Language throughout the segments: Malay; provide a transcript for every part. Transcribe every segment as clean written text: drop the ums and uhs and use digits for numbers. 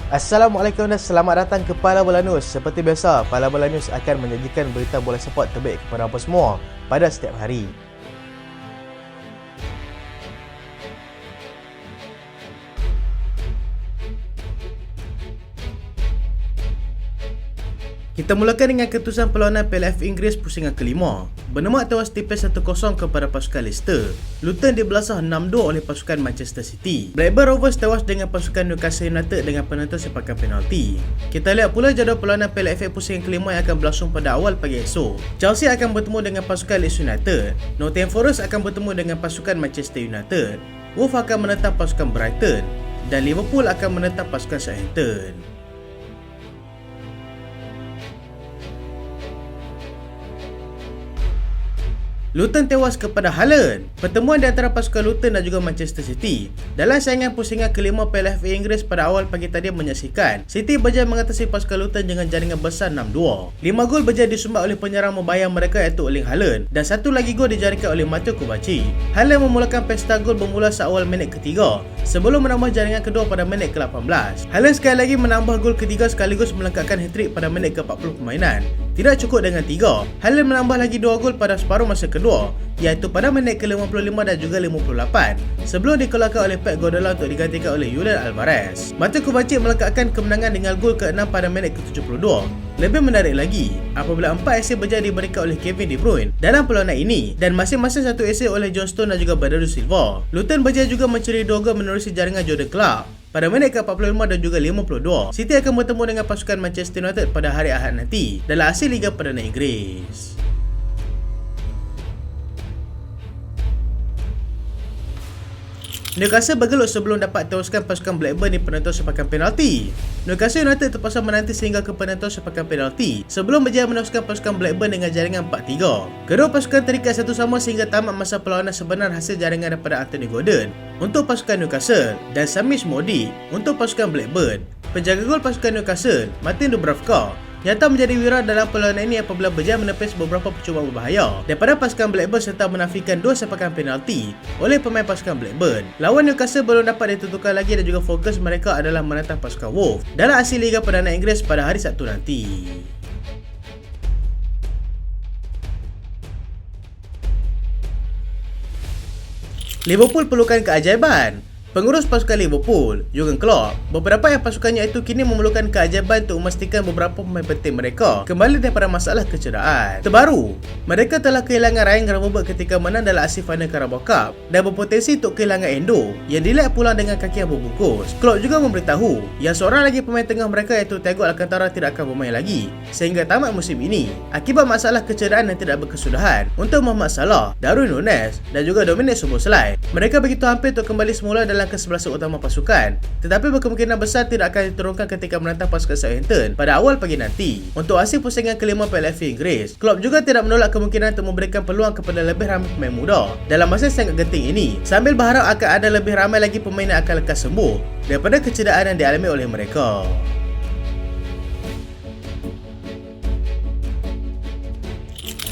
Assalamualaikum dan selamat datang ke Pala Bola News. Seperti biasa, Pala Bola News akan menyajikan berita bola sepak terbaik kepada anda semua pada setiap hari. Kita mulakan dengan keputusan perlawanan Piala FA Inggeris pusingan kelima. Bournemouth tewas tipis 1-0 kepada pasukan Leicester. Luton dibelasah 6-2 oleh pasukan Manchester City. Blackburn Rovers tewas dengan pasukan Newcastle United dengan penentu sepakan penalti. Kita lihat pula jadual perlawanan Piala FA pusingan kelima yang akan berlangsung pada awal pagi esok. Chelsea akan bertemu dengan pasukan Leeds United. Nottingham Forest akan bertemu dengan pasukan Manchester United. Wolves akan menentang pasukan Brighton. Dan Liverpool akan menentang pasukan Southampton. Luton tewas kepada Haaland. Pertemuan di antara pasukan Luton dan juga Manchester City dalam saingan pusingan kelima Piala FA Inggeris pada awal pagi tadi menyaksikan City berjaya mengatasi pasukan Luton dengan jaringan besar 6-2. 5 gol berjaya disumbang oleh penyerang membayang mereka iaitu Erling Haaland dan satu lagi gol dijaringkan oleh Mateo Kovacic. Haaland memulakan pesta gol bermula seawal minit ketiga sebelum menambah jaringan kedua pada minit ke-18. Haaland sekali lagi menambah gol ketiga sekaligus melengkapkan hat-trick pada minit ke-40 permainan. Tidak cukup dengan 3, Haaland menambah lagi 2 gol pada separuh masa kedua, iaitu pada minit ke-55 dan juga 58 sebelum dikeluarkan oleh Pep Guardiola untuk digantikan oleh Julian Alvarez. Mateo Kovacic melengkapkan kemenangan dengan gol ke-6 pada minit ke-72. Lebih menarik lagi apabila 4 asis berjaya diberikan oleh Kevin De Bruyne dalam perlawanan ini dan masing-masing 1 asis oleh John Stones dan juga Bernardo Silva. Luton berjaya juga mencuri 2 gol menerusi jaringan Jordan Clark pada minit ke-45 dan juga 52. City akan bertemu dengan pasukan Manchester United pada hari Ahad nanti dalam hasil Liga Perdana Inggeris. Newcastle bergelut sebelum dapat teruskan pasukan Blackburn di penentuan sepakan penalti. Newcastle United terpaksa menanti sehingga ke penentuan sepakan penalti sebelum berjaya meneruskan pasukan Blackburn dengan jaringan 4-3. Kedua pasukan terikat satu sama sehingga tamat masa perlawanan sebenar hasil jaringan daripada Anthony Gordon untuk pasukan Newcastle dan Samish Modi untuk pasukan Blackburn. Penjaga gol pasukan Newcastle, Martin Dubravka, nyata menjadi viral dalam perlawanan ini apabila berjaya menepis beberapa percubaan berbahaya daripada pasukan Blackburn serta menafikan 2 sepakan penalti oleh pemain pasukan Blackburn. Lawan Newcastle belum dapat ditentukan lagi dan juga fokus mereka adalah menentang pasukan Wolves dalam hasil Liga Perdana Inggeris pada hari Sabtu nanti. Liverpool perlukan keajaiban. Pengurus pasukan Liverpool, Jurgen Klopp, beberapa yang pasukannya itu kini memerlukan keajaiban untuk memastikan beberapa pemain penting mereka kembali daripada masalah kecederaan. Terbaru, mereka telah kehilangan Ryan Gravenberch ketika menang dalam aksi final Carabao Cup dan berpotensi untuk kehilangan Endo yang dilihat pulang dengan kaki yang berbungkus. Klopp juga memberitahu yang seorang lagi pemain tengah mereka iaitu Thiago Alcantara tidak akan bermain lagi sehingga tamat musim ini akibat masalah kecederaan yang tidak berkesudahan untuk Mohamed Salah, Darwin Núñez dan juga Dominic Szoboszlai. Mereka begitu hampir untuk kembali semula dalam kesebelasan utama pasukan, tetapi berkemungkinan besar tidak akan diturunkan ketika menentang pasukan Southampton pada awal pagi nanti. Untuk hasil pusingan kelima Piala FA Inggeris, Klopp juga tidak menolak kemungkinan untuk memberikan peluang kepada lebih ramai pemain muda dalam masa sangat genting ini, sambil berharap akan ada lebih ramai lagi pemain yang akan lekas sembuh daripada kecederaan yang dialami oleh mereka.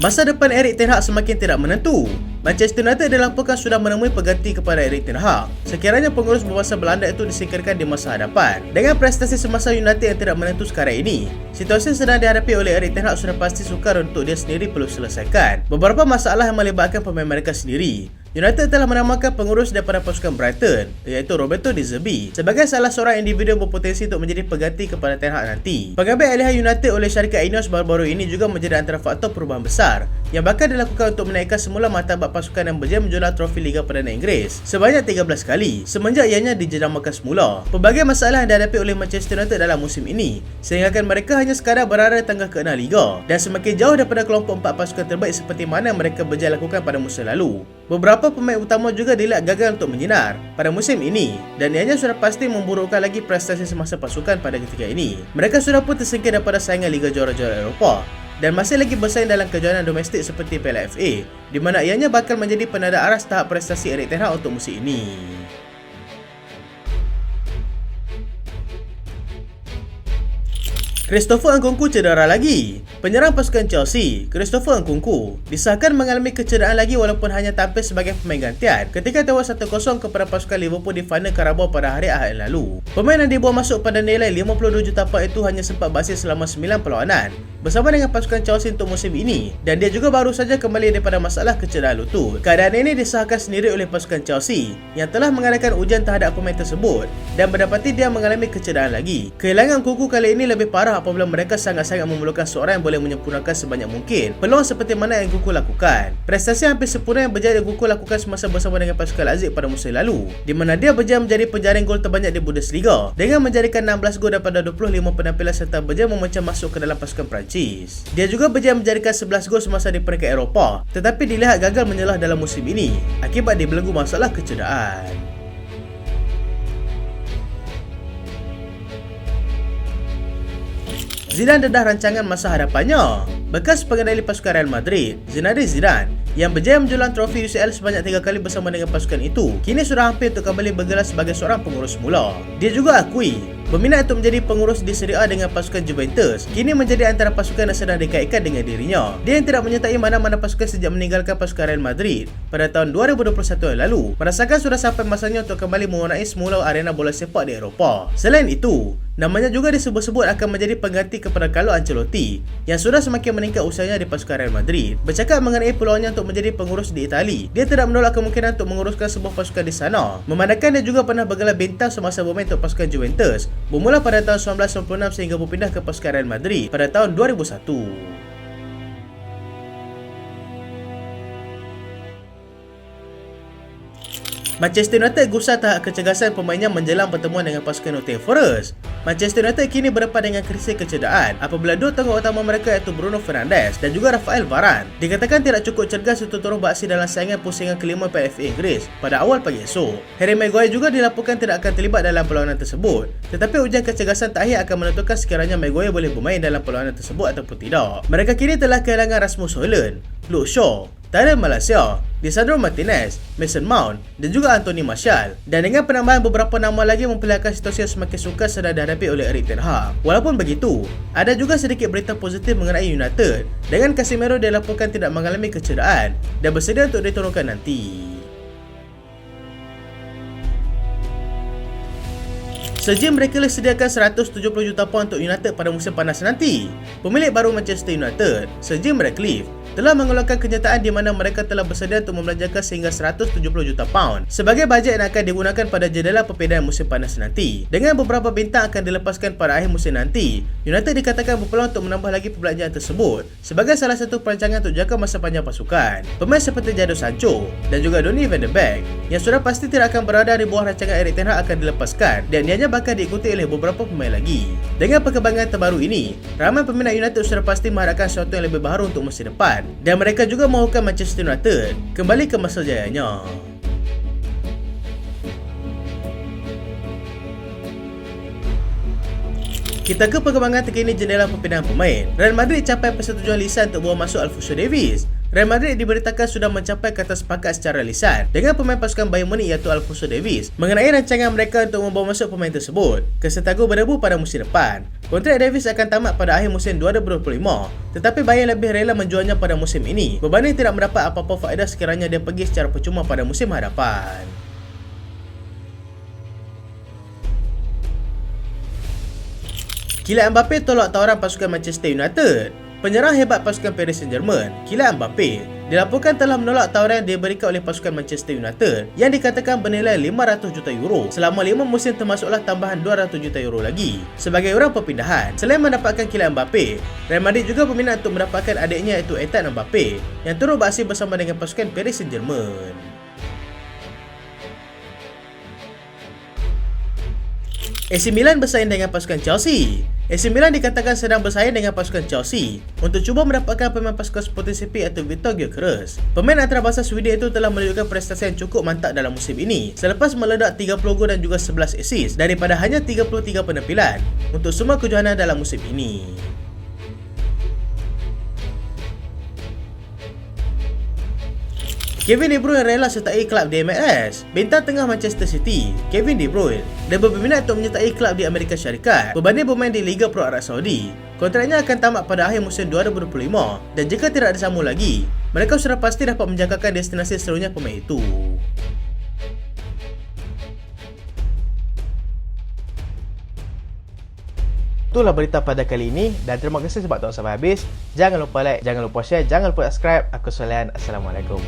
Masa depan Erik ten Hag semakin tidak menentu. Manchester United dilaporkan sudah menemui pengganti kepada Erik ten Hag sekiranya pengurus berbahasa Belanda itu disingkirkan di masa hadapan. Dengan prestasi semasa United yang tidak menentu sekarang ini, situasi sedang dihadapi oleh Erik ten Hag sudah pasti sukar untuk dia sendiri perlu selesaikan beberapa masalah yang melibatkan pemain mereka sendiri. United telah menamakan pengurus daripada pasukan Brighton iaitu Roberto De Zerbi sebagai salah seorang individu yang berpotensi untuk menjadi pengganti kepada Ten Hag nanti. Pengambilan alihan United oleh syarikat Ineos baru-baru ini juga menjadi antara faktor perubahan besar yang bakal dilakukan untuk menaikkan semula martabat pasukan yang berjaya menjual trofi Liga Perdana Inggeris sebanyak 13 kali semenjak ianya dijenamakan semula. Pelbagai masalah yang dihadapi oleh Manchester United dalam musim ini sehingga mereka hanya sekadar berada di tangga ke-6 Liga dan semakin jauh daripada kelompok 4 pasukan terbaik seperti mana mereka berjaya lakukan pada musim lalu. Beberapa pemain utama juga dilihat gagal untuk menyinar pada musim ini dan ianya sudah pasti memburukkan lagi prestasi semasa pasukan pada ketika ini. Mereka sudah pun tersingkir daripada saingan Liga Juara-Juara Eropah dan masih lagi bersaing dalam kejohanan domestik seperti Piala FA di mana ianya bakal menjadi penanda aras tahap prestasi Erik ten Hag untuk musim ini. Christopher Nkunku cedera lagi. Penyerang pasukan Chelsea, Christopher Nkunku, disahkan mengalami kecederaan lagi walaupun hanya tampil sebagai pemain gantian ketika tewas 1-0 kepada pasukan Liverpool di final Carabao pada hari Ahad lalu. Pemain yang dibawa masuk pada nilai 52 juta pound itu hanya sempat beraksi selama 9 perlawanan bersama dengan pasukan Chelsea untuk musim ini, dan dia juga baru saja kembali daripada masalah kecederaan lutut. Keadaan ini disahkan sendiri oleh pasukan Chelsea yang telah mengadakan ujian terhadap pemain tersebut dan mendapati dia mengalami kecederaan lagi. Kehilangan Nkunku kali ini lebih parah apabila mereka sangat-sangat memerlukan seorang yang boleh menyempurnakan sebanyak mungkin peluang seperti mana yang Nkunku lakukan. Prestasi hampir sempurna yang berjaya Nkunku lakukan semasa bersama dengan pasukan Leipzig pada musim lalu, di mana dia berjaya menjadi penjaring gol terbanyak di Bundesliga dengan menjadikan 16 gol daripada 25 penampilan serta berjaya memecah masuk ke dalam pasukan Perancis. Dia juga berjaya menjadikan 11 gol semasa di peringkat Eropah, tetapi dilihat gagal menyelah dalam musim ini akibat dibelenggu masalah kecederaan. Zidane dedah rancangan masa hadapannya. Bekas pengendali pasukan Real Madrid, Zinedine Zidane, yang berjaya menjulang trofi UCL sebanyak 3 kali bersama dengan pasukan itu, kini sudah hampir untuk kembali bergelar sebagai seorang pengurus semula. Dia juga akui berminat untuk menjadi pengurus di Serie A dengan pasukan Juventus, kini menjadi antara pasukan yang sedang dikaitkan dengan dirinya. Dia yang tidak menyertai mana-mana pasukan sejak meninggalkan pasukan Real Madrid pada tahun 2021 yang lalu, merasakan sudah sampai masanya untuk kembali mewarnai semula arena bola sepak di Eropah. Selain itu, namanya juga disebut-sebut akan menjadi pengganti kepada Carlo Ancelotti yang sudah semakin meningkat usianya di pasukan Real Madrid. Bercakap mengenai peluangnya untuk menjadi pengurus di Itali, dia tidak menolak kemungkinan untuk menguruskan sebuah pasukan di sana, memandangkan dia juga pernah bergelar bintang semasa bermain untuk pasukan Juventus bermula pada tahun 1996 sehingga berpindah ke pasukan Real Madrid pada tahun 2001. Manchester United gusar tahap kecergasan pemainnya menjelang pertemuan dengan pasukan Nottingham Forest. Manchester United kini berdepan dengan krisis kecederaan apabila dua tengah utama mereka iaitu Bruno Fernandes dan juga Rafael Varane dikatakan tidak cukup cergas untuk turut beraksi dalam saingan pusingan kelima PFA Inggeris pada awal pagi esok. Harry Maguire juga dilaporkan tidak akan terlibat dalam perlawanan tersebut, tetapi ujian kecergasan terakhir akan menentukan sekiranya Maguire boleh bermain dalam perlawanan tersebut ataupun tidak. Mereka kini telah kehilangan Rasmus Højlund, Luke Shaw, Tyrell Malacia, Lisandro Martinez, Mason Mount dan juga Anthony Martial, dan dengan penambahan beberapa nama lagi memperlihatkan situasi yang semakin sukar sedang dihadapi oleh Erik ten Hag. Walaupun begitu, ada juga sedikit berita positif mengenai United dengan Casemiro dilaporkan tidak mengalami kecederaan dan bersedia untuk diturunkan nanti. Sir Jim Ratcliffe sediakan 170 juta pound untuk United pada musim panas nanti. Pemilik baru Manchester United, Sir Jim Ratcliffe, telah mengeluarkan kenyataan di mana mereka telah bersedia untuk membelanjakan sehingga 170 juta pound sebagai bajet yang akan digunakan pada jendela perpindahan musim panas nanti. Dengan beberapa bintang akan dilepaskan pada akhir musim nanti, United dikatakan berpeluang untuk menambah lagi perbelanjaan tersebut sebagai salah satu perancangan untuk jangka masa panjang pasukan. Pemain seperti Jadon Sancho dan juga Donny van de Beek yang sudah pasti tidak akan berada di bawah rancangan Erik ten Hag akan dilepaskan dan ianya bakal diikuti oleh beberapa pemain lagi. Dengan perkembangan terbaru ini, ramai peminat United sudah pasti mengharapkan sesuatu yang lebih baru untuk musim depan, dan mereka juga mahukan Manchester United kembali ke masa jayanya. Kita ke perkembangan terkini jendela perpindahan pemain. Real Madrid capai persetujuan lisan untuk bawa masuk Alphonso Davies. Real Madrid diberitakan sudah mencapai kata sepakat secara lisan dengan pemain pasukan Bayern Munich iaitu Alphonso Davies mengenai rancangan mereka untuk membawa masuk pemain tersebut ke Santiago Bernabeu pada musim depan. Kontrak Davies akan tamat pada akhir musim 2025, tetapi Bayern lebih rela menjualnya pada musim ini berbanding tidak mendapat apa-apa faedah sekiranya dia pergi secara percuma pada musim hadapan. Kylian Mbappe tolak tawaran pasukan Manchester United. Penyerang hebat pasukan Paris Saint-Germain, Kylian Mbappe, dilaporkan telah menolak tawaran yang diberikan oleh pasukan Manchester United yang dikatakan bernilai 500 juta euro selama 5 musim termasuklah tambahan 200 juta euro lagi sebagai orang perpindahan. Selain mendapatkan Kylian Mbappe, Real Madrid juga berminat untuk mendapatkan adiknya iaitu Ethan Mbappe yang turut beraksi bersama dengan pasukan Paris Saint-Germain. AC Milan bersaing dengan pasukan Chelsea. AC Milan dikatakan sedang bersaing dengan pasukan Chelsea untuk cuba mendapatkan pemain pasukan Sporting CP iaitu Viktor Gyökeres. Pemain antarabangsa Sweden itu telah menunjukkan prestasi yang cukup mantap dalam musim ini selepas meledak 30 gol dan juga 11 assist daripada hanya 33 penampilan untuk semua kejohanan dalam musim ini. Kevin De Bruyne rela sertai kelab di MLS. Bintang tengah Manchester City, Kevin De Bruyne, dah berminat untuk menyertai kelab di Amerika Syarikat berbanding bermain di Liga Pro Arab Saudi. Kontraknya akan tamat pada akhir musim 2025 dan jika tidak disambung lagi, mereka sudah pasti dapat menjangkakan destinasi seterusnya pemain itu. Itulah berita pada kali ini dan terima kasih sebab tonton sampai habis. Jangan lupa like, jangan lupa share, jangan lupa subscribe. Aku Solian. Assalamualaikum.